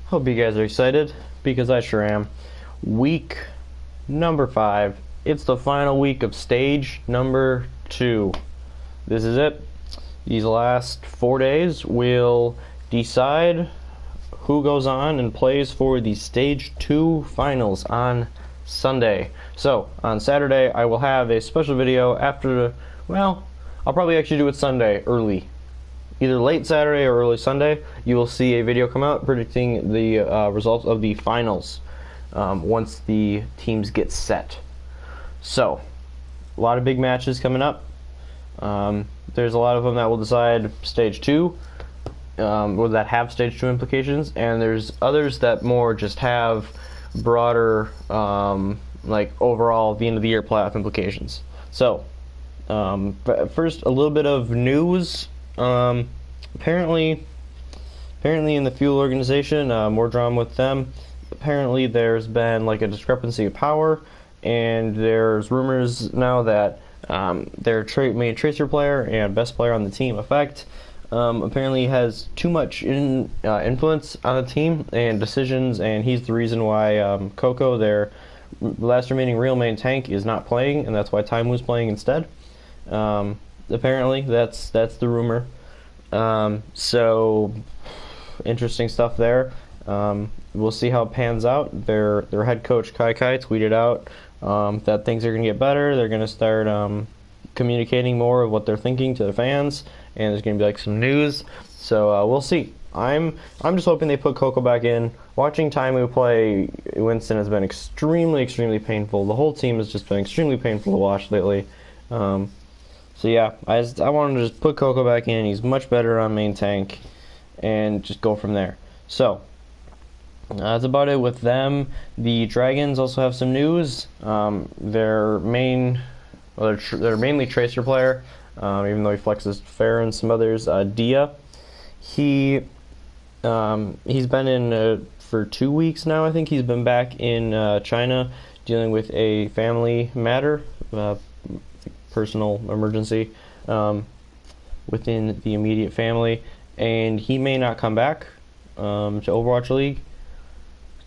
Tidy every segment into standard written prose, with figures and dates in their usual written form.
Hope you guys are excited, because I sure am. Week number 5. It's the final week of stage number 2. This is it. These last 4 days will decide who goes on and plays for the stage 2 finals on Sunday. So, on Saturday, I will have a special video after, well, I'll probably actually do it Sunday early. Either late Saturday or early Sunday, you will see a video come out predicting the results of the finals once the teams get set. So, a lot of big matches coming up. There's a lot of them that will decide stage 2, or that have stage 2 implications, and there's others that more just have broader, like overall the end of the year playoff implications. So, but first, a little bit of news. Apparently in the Fuel organization, more drama with them. Apparently there's been like a discrepancy of power, and there's rumors now that their main tracer player and best player on the team, Effect, apparently has too much influence on the team and decisions, and he's the reason why Coco, their last remaining real main tank, is not playing, and that's why Taimu's playing instead. Apparently that's the rumor. So interesting stuff there. We'll see how it pans out. Their head coach Kai tweeted out that things are going to get better. They're going to start communicating more of what they're thinking to the fans, and there's going to be like some news. So we'll see. I'm just hoping they put Coco back in. Watching Taimu play Winston has been extremely painful. The whole team has just been extremely painful to watch lately. So yeah, I wanted to just put Coco back in. He's much better on main tank, and just go from there. So that's about it with them. The Dragons also have some news. Their mainly tracer player, even though he flexes fair and some others, Dia. He's been in for 2 weeks now. I think he's been back in China dealing with a family matter. Personal emergency within the immediate family, and he may not come back to Overwatch League.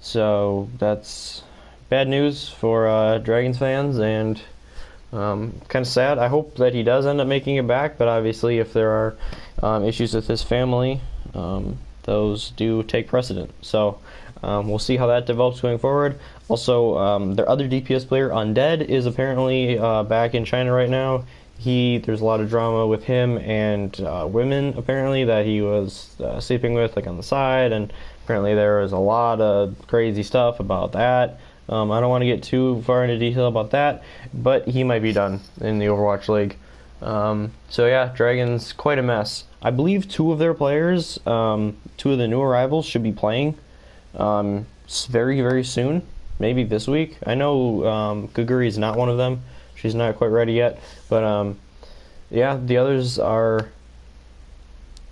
So that's bad news for Dragons fans, and kind of sad. I hope that he does end up making it back, but obviously if there are issues with his family, those do take precedent. So we'll see how that develops going forward. Also, their other DPS player, Undead, is apparently back in China right now. There's a lot of drama with him and women, apparently, that he was sleeping with, like on the side, and apparently there was a lot of crazy stuff about that. I don't want to get too far into detail about that, but he might be done in the Overwatch League. So yeah, Dragons, quite a mess. I believe 2 of their players, 2 of the new arrivals, should be playing very soon, maybe this week. I know Guguri is not one of them. She's not quite ready yet, but yeah, the others are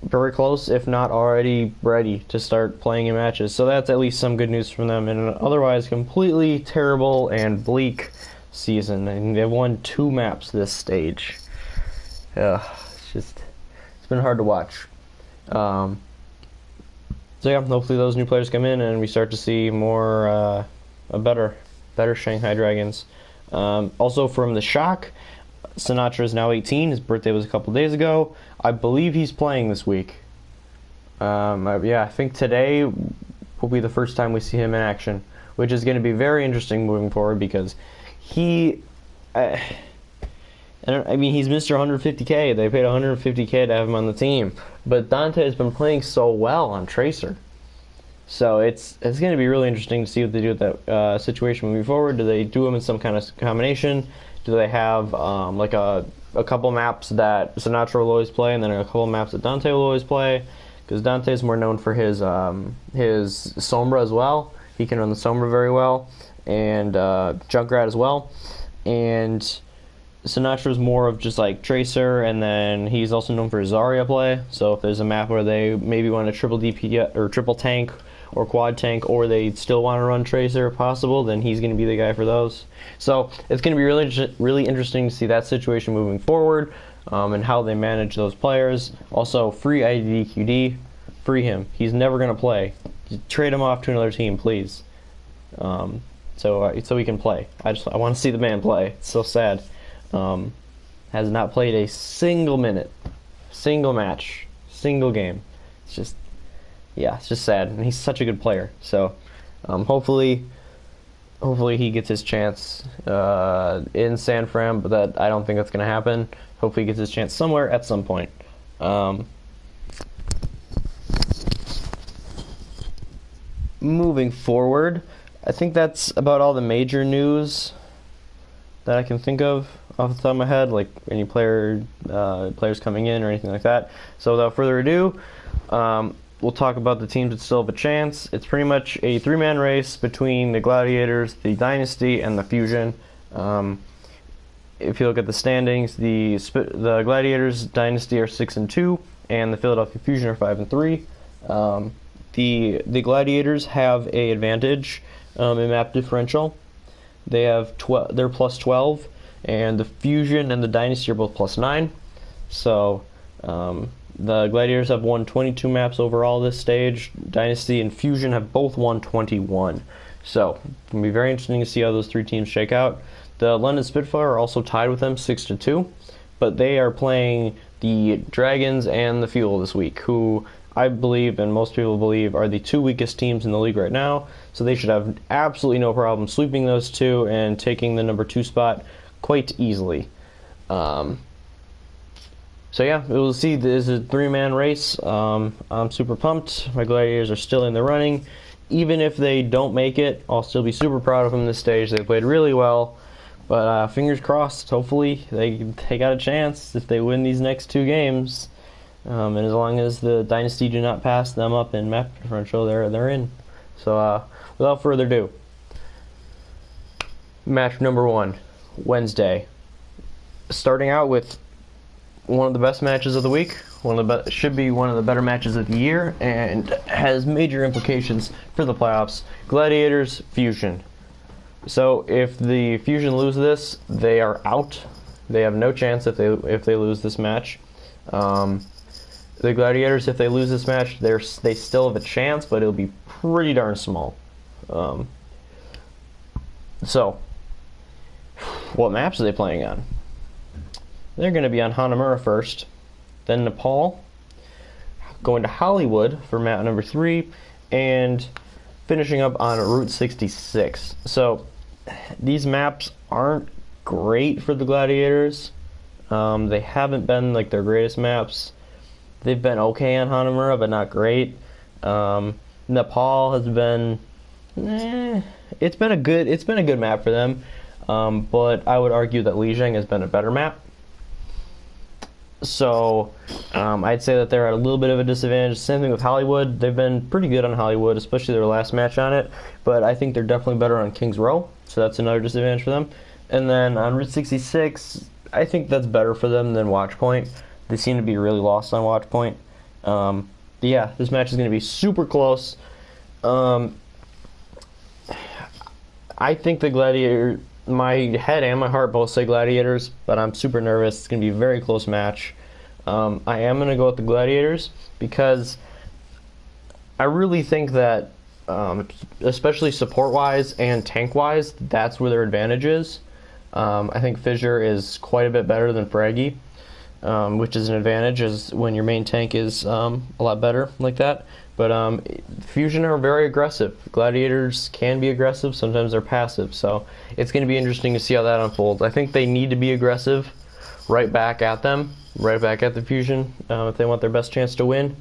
very close, if not already ready to start playing in matches. So that's at least some good news from them. And an otherwise completely terrible and bleak season, and they've won 2 maps this stage. It's been hard to watch. So yeah, hopefully those new players come in and we start to see more a better Shanghai Dragons. Also from the Shock, Sinatra is now 18. His birthday was a couple days ago. I believe he's playing this week. Yeah, I think today will be the first time we see him in action, which is going to be very interesting moving forward, because he's Mr. 150K. They paid 150K to have him on the team, but Dante has been playing so well on Tracer. So it's going to be really interesting to see what they do with that situation moving forward. Do they do him in some kind of combination? Do they have like a couple maps that Sinatra will always play, and then a couple maps that Dante will always play? Because Dante is more known for his Sombra as well. He can run the Sombra very well, and Junkrat as well. And Sinatra is more of just like Tracer, and then he's also known for his Zarya play. So if there's a map where they maybe want a triple DP or triple tank or quad tank, or they still want to run Tracer if possible, then he's going to be the guy for those. So it's going to be really interesting to see that situation moving forward, and how they manage those players. Also, free IDDQD, free him. He's never going to play. trade him off to another team, please. So we can play. I want to see the man play. It's so sad. Has not played a single minute, single match, single game. It's just, yeah, it's just sad. And he's such a good player. So hopefully he gets his chance in San Fran, but that I don't think that's going to happen. Hopefully he gets his chance somewhere at some point. Moving forward, I think that's about all the major news that I can think of off the top of my head, like any players coming in or anything like that. So without further ado, we'll talk about the teams that still have a chance. It's pretty much a three-man race between the Gladiators, the Dynasty, and the Fusion. If you look at the standings, the Gladiators Dynasty are 6-2, and the Philadelphia Fusion are 5-3. The Gladiators have a advantage in map differential. They have they're plus 12, and the Fusion and the Dynasty are both plus 9. So the Gladiators have won 22 maps overall this stage. Dynasty and Fusion have both won 21. So it's going to be very interesting to see how those three teams shake out. The London Spitfire are also tied with them 6-2, but they are playing the Dragons and the Fuel this week, who I believe, and most people believe, are the two weakest teams in the league right now. So they should have absolutely no problem sweeping those two and taking the number 2 spot quite easily. So yeah, we'll see. This is a three-man race. I'm super pumped. My Gladiators are still in the running. Even if they don't make it, I'll still be super proud of them this stage. They played really well. But fingers crossed, hopefully they got a chance if they win these next 2 games. And as long as the Dynasty do not pass them up in map differential, they're in. So without further ado, match number 1, Wednesday. Starting out with one of the best matches of the week. Should be one of the better matches of the year, and has major implications for the playoffs. Gladiators Fusion. So if the Fusion lose this, they are out. They have no chance if they lose this match. The Gladiators, if they lose this match, they still have a chance, but it'll be pretty darn small. So, what maps are they playing on? They're going to be on Hanamura first, then Nepal, going to Hollywood for map number 3, and finishing up on Route 66. So these maps aren't great for the Gladiators. They haven't been like their greatest maps. They've been okay on Hanamura, but not great. Nepal has been it's been a good map for them. But I would argue that Lijiang has been a better map. So I'd say that they're at a little bit of a disadvantage. Same thing with Hollywood. They've been pretty good on Hollywood, especially their last match on it. But I think they're definitely better on Kings Row, so that's another disadvantage for them. And then on Route 66, I think that's better for them than Watchpoint. They seem to be really lost on Watchpoint. Yeah, this match is going to be super close. I think the Gladiator, my head and my heart both say Gladiators, but I'm super nervous. It's going to be a very close match. I am going to go with the Gladiators because I really think that, especially support-wise and tank-wise, that's where their advantage is. I think Fissure is quite a bit better than Fraggy, which is an advantage as when your main tank is a lot better like that. But Fusion are very aggressive. Gladiators can be aggressive. Sometimes they're passive. So it's going to be interesting to see how that unfolds. I think they need to be aggressive right back at them, right back at the Fusion if they want their best chance to win.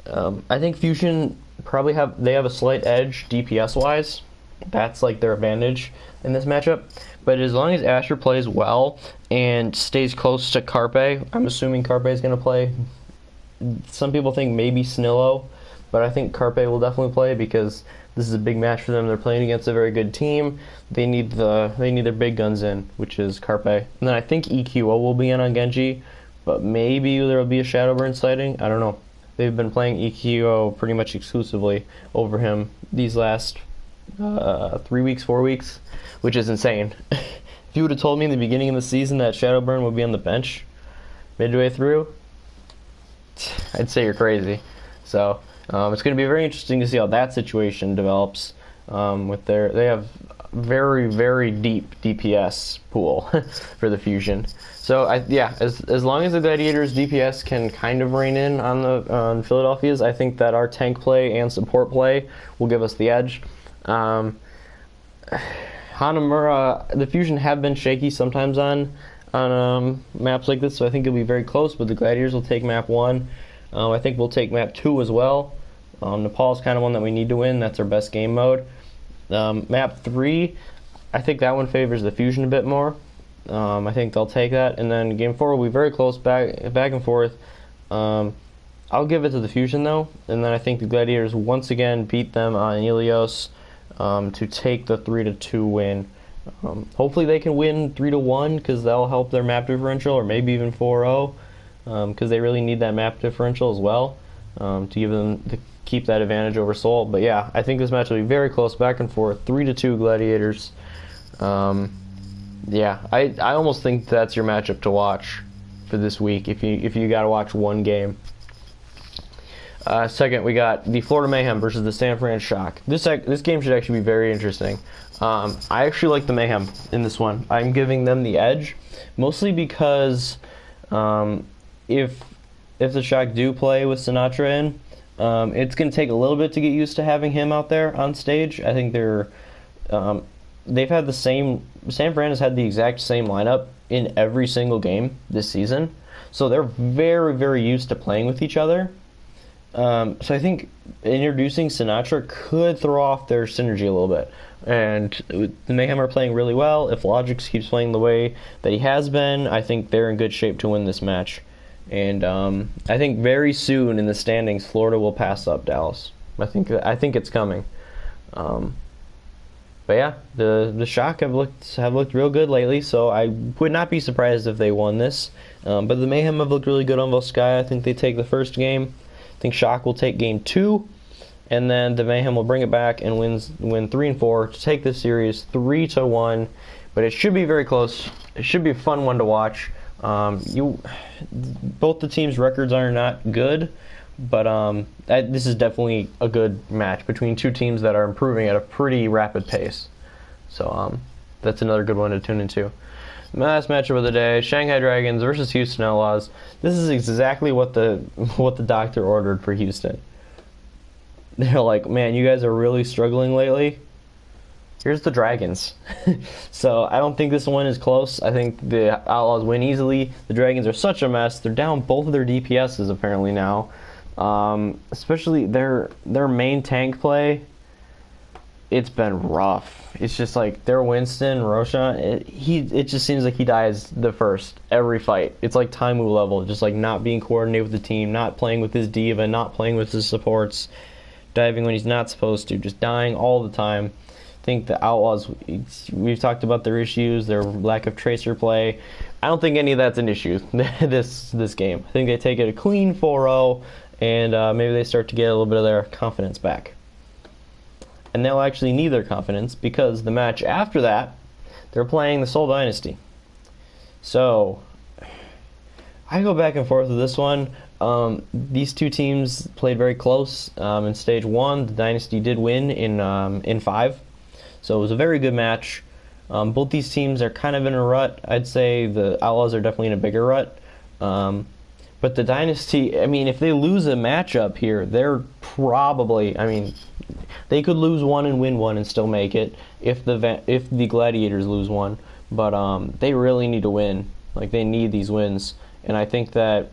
I think Fusion probably have a slight edge DPS-wise. That's like their advantage in this matchup. But as long as Asher plays well and stays close to Carpe, I'm assuming Carpe is going to play. Some people think maybe Snillo, but I think Carpe will definitely play because this is a big match for them. They're playing against a very good team. They need their big guns in, which is Carpe. And then I think EQO will be in on Genji, but maybe there will be a Shadowburn sighting. I don't know. They've been playing EQO pretty much exclusively over him these last 3 weeks, 4 weeks, which is insane. If you would have told me in the beginning of the season that Shadowburn would be on the bench midway through, I'd say you're crazy. So It's going to be very interesting to see how that situation develops. They have very, very deep DPS pool for the Fusion. So as long as the Gladiators DPS can kind of rein in on Philadelphia's, I think that our tank play and support play will give us the edge. Hanamura, the Fusion have been shaky sometimes on maps like this, so I think it'll be very close. But the Gladiators will take map 1. I think we'll take map 2 as well. Nepal's kind of one that we need to win. That's our best game mode. Map 3, I think that one favors the Fusion a bit more. I think they'll take that, and then game 4 will be very close, back and forth. I'll give it to the Fusion though, and then I think the Gladiators once again beat them on Ilios to take the 3-2 win. Hopefully they can win 3-1 because that'll help their map differential, or maybe even 4-0 because they really need that map differential as well to give them to keep that advantage over Seoul. But yeah, I think this match will be very close, back and forth, 3-2 Gladiators. Yeah, I almost think that's your matchup to watch for this week if you got to watch one game. Second, we got the Florida Mayhem versus the San Fran Shock. This game should actually be very interesting. I actually like the Mayhem in this one. I'm giving them the edge, mostly because if the Shock do play with Sinatra in, it's going to take a little bit to get used to having him out there on stage. I think they've had the same. San Fran has had the exact same lineup in every single game this season, so they're very, very used to playing with each other. So I think introducing Sinatra could throw off their synergy a little bit. And the Mayhem are playing really well. If Logix keeps playing the way that he has been, I think they're in good shape to win this match. And I think very soon in the standings, Florida will pass up Dallas. I think it's coming. But yeah, the Shock have looked real good lately, so I would not be surprised if they won this. But the Mayhem have looked really good on Volskaya. I think they take the first game. I think Shock will take game 2, and then the Mayhem will bring it back and win 3 and 4 to take this series 3-1. But it should be very close. It should be a fun one to watch. Both the teams' records are not good, but this is definitely a good match between two teams that are improving at a pretty rapid pace. So that's another good one to tune into. My last matchup of the day: Shanghai Dragons versus Houston Outlaws. This is exactly what the doctor ordered for Houston. They're like, man, you guys are really struggling lately. Here's the Dragons. So I don't think this one is close. I think the Outlaws win easily. The Dragons are such a mess. They're down both of their DPSs apparently now. Especially their main tank play. It's been rough. It's just like their Winston, Roshan, it just seems like he dies the first every fight. It's like Taimu level, just like not being coordinated with the team, not playing with his diva, not playing with his supports, diving when he's not supposed to, just dying all the time. I think the Outlaws, we've talked about their issues, their lack of tracer play. I don't think any of that's an issue this game. I think they take it a clean 4-0, and maybe they start to get a little bit of their confidence back. And they'll actually need their confidence because the match after that, they're playing the Seoul Dynasty. So, I go back and forth with this one. These two teams played very close. In Stage 1, the Dynasty did win in 5. So it was a very good match. Both these teams are kind of in a rut. I'd say the Outlaws are definitely in a bigger rut. But the Dynasty, I mean, if they lose a matchup here, they're probably, I mean, they could lose one and win one and still make it if the Gladiators lose one. But they really need to win. Like, they need these wins. And I think that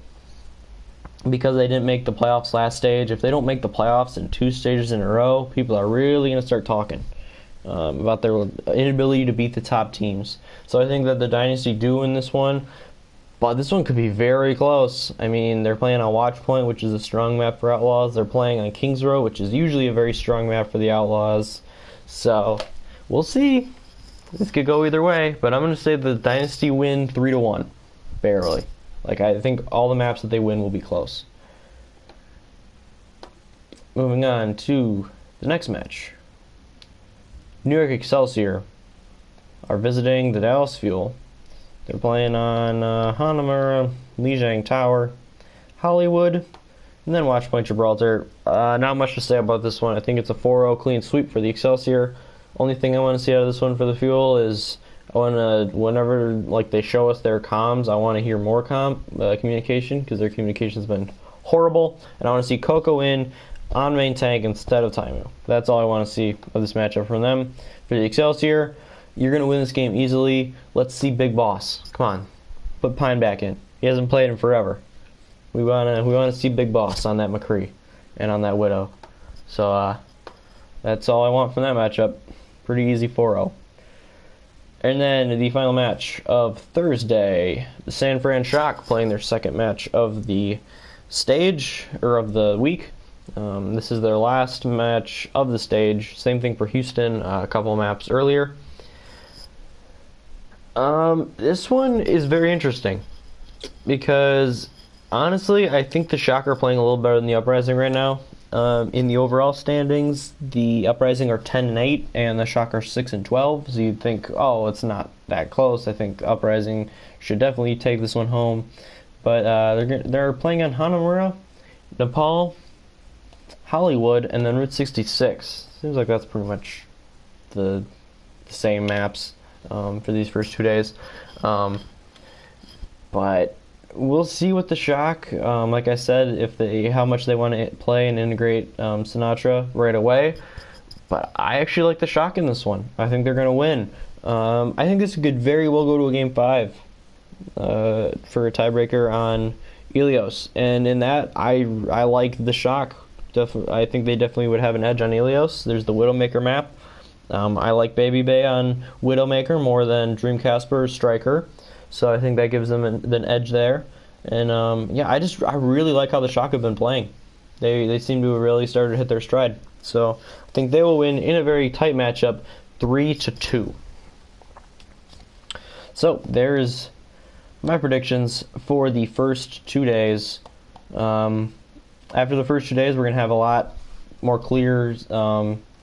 because they didn't make the playoffs last stage, if they don't make the playoffs in 2 stages in a row, people are really going to start talking about their inability to beat the top teams. So I think that the Dynasty do win this one. But this one could be very close. I mean, they're playing on Watch Point, which is a strong map for Outlaws. They're playing on Kings Row, which is usually a very strong map for the Outlaws. So, we'll see. This could go either way. But I'm going to say the Dynasty win 3-1. Barely. Like, I think all the maps that they win will be close. Moving on to the next match. New York Excelsior are visiting the Dallas Fuel. They're playing on Hanamura, Lijiang Tower, Hollywood, And then Watchpoint Gibraltar. Not much to say about this one. I think it's a 4-0 clean sweep for the Excelsior. Only thing I want to see out of this one for the Fuel is I want to, whenever like they show us their comms, I want to hear more communication, because their communication's been horrible. And I want to see Coco in on main tank instead of Taimu. That's all I want to see of this matchup from them. For the Excelsior, you're going to win this game easily. Let's see Big Boss. Come on. Put Pine back in. He hasn't played in forever. We wanna see Big Boss on that McCree and on that Widow. So that's all I want from that matchup. Pretty easy 4-0. And then the final match of Thursday, the San Fran Shock playing their second match of the stage, or of the week. This is their last match of the stage. Same thing for Houston, a couple of maps earlier. This one is very interesting because honestly, I think the Shock are playing a little better than the Uprising right now. In the overall standings, the Uprising are 10-8 and the Shock are 6-12. So you'd think, oh, it's not that close. I think Uprising should definitely take this one home. But they're playing on Hanamura, Nepal, Hollywood, and then Route 66. Seems like that's pretty much the same maps for these first 2 days. But we'll see with the Shock. Like I said, how much they want to play and integrate Sinatra right away. But I actually like the Shock in this one. I think they're going to win. I think this could very well go to a Game 5 for a tiebreaker on Ilios. And in that, I like the Shock. I think they definitely would have an edge on Ilios. There's the Widowmaker map. I like Baby Bay on Widowmaker more than Dreamcasper or Striker. So I think that gives them an edge there. And yeah, I really like how the Shock have been playing. They seem to have really started to hit their stride. So I think they will win in a very tight matchup, 3-2. So there's my predictions for the first 2 days. After the first 2 days, we're going to have a lot more clear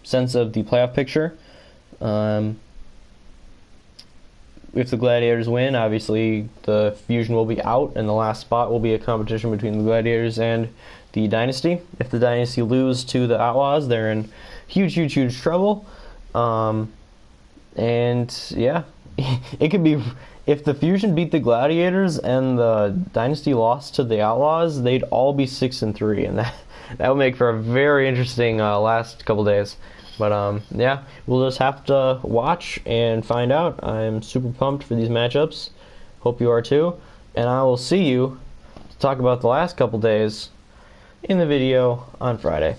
sense of the playoff picture. If the Gladiators win, obviously the Fusion will be out, and the last spot will be a competition between the Gladiators and the Dynasty. If the Dynasty lose to the Outlaws, they're in huge trouble. And yeah, it could be, if the Fusion beat the Gladiators and the Dynasty lost to the Outlaws, they'd all be 6-3, and that would make for a very interesting last couple days. But yeah, we'll just have to watch and find out. I'm super pumped for these matchups. Hope you are too. And I will see you to talk about the last couple days in the video on Friday.